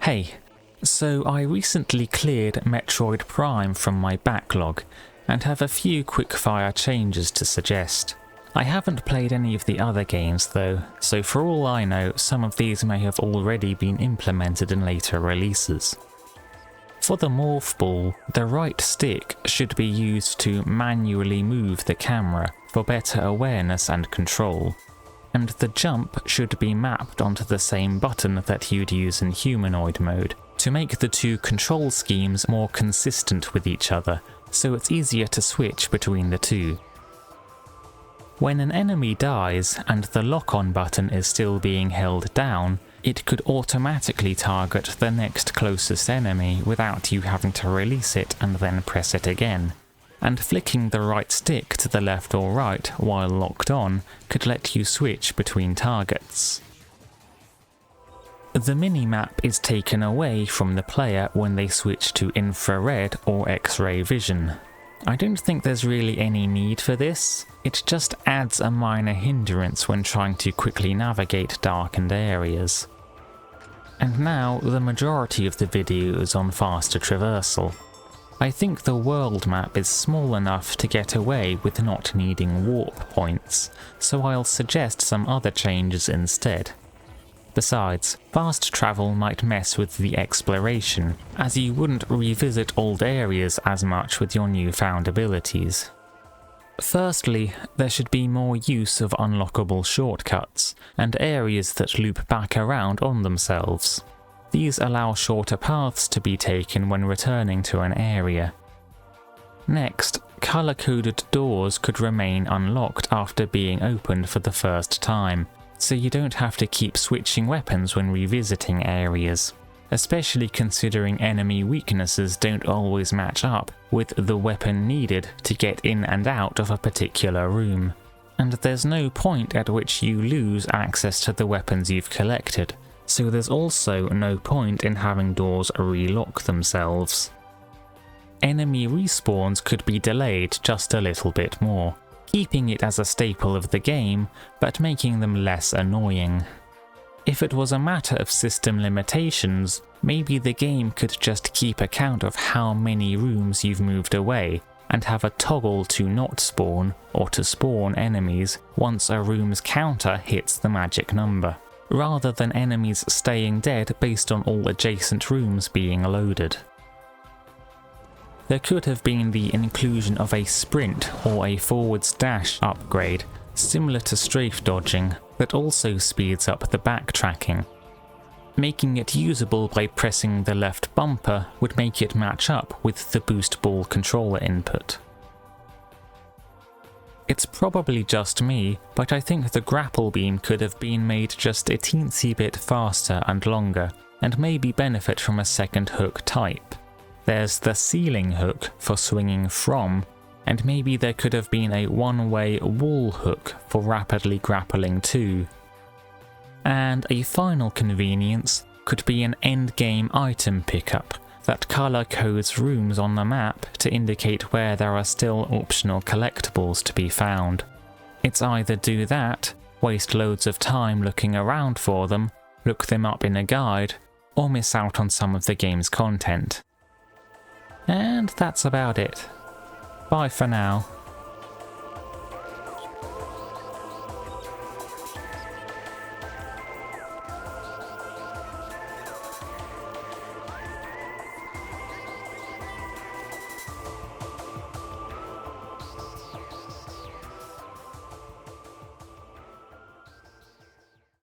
Hey, so I recently cleared Metroid Prime from my backlog, and have a few quickfire changes to suggest. I haven't played any of the other games though, so for all I know, some of these may have already been implemented in later releases. For the Morph Ball, the right stick should be used to manually move the camera for better awareness and control, and the jump should be mapped onto the same button that you'd use in humanoid mode, to make the two control schemes more consistent with each other, so it's easier to switch between the two. When an enemy dies and the lock-on button is still being held down, it could automatically target the next closest enemy without you having to release it and then press it again. And flicking the right stick to the left or right while locked on could let you switch between targets. The minimap is taken away from the player when they switch to infrared or X-ray vision. I don't think there's really any need for this, it just adds a minor hindrance when trying to quickly navigate darkened areas. And now the majority of the video is on faster traversal. I think the world map is small enough to get away with not needing warp points, so I'll suggest some other changes instead. Besides, fast travel might mess with the exploration, as you wouldn't revisit old areas as much with your newfound abilities. Firstly, there should be more use of unlockable shortcuts, and areas that loop back around on themselves. These allow shorter paths to be taken when returning to an area. Next, colour-coded doors could remain unlocked after being opened for the first time, so you don't have to keep switching weapons when revisiting areas, especially considering enemy weaknesses don't always match up with the weapon needed to get in and out of a particular room. And there's no point at which you lose access to the weapons you've collected, so there's also no point in having doors relock themselves. Enemy respawns could be delayed just a little bit more, keeping it as a staple of the game, but making them less annoying. If it was a matter of system limitations, maybe the game could just keep account of how many rooms you've moved away, and have a toggle to not spawn or to spawn enemies once a room's counter hits the magic number, rather than enemies staying dead based on all adjacent rooms being loaded. There could have been the inclusion of a sprint or a forwards dash upgrade, similar to strafe dodging, that also speeds up the backtracking. Making it usable by pressing the left bumper would make it match up with the boost ball controller input. It's probably just me, but I think the grapple beam could have been made just a teensy bit faster and longer, and maybe benefit from a second hook type. There's the ceiling hook for swinging from, and maybe there could have been a one-way wall hook for rapidly grappling too. And a final convenience could be an endgame item pickup that colour codes rooms on the map to indicate where there are still optional collectibles to be found. It's either do that, waste loads of time looking around for them, look them up in a guide, or miss out on some of the game's content. And that's about it. Bye for now.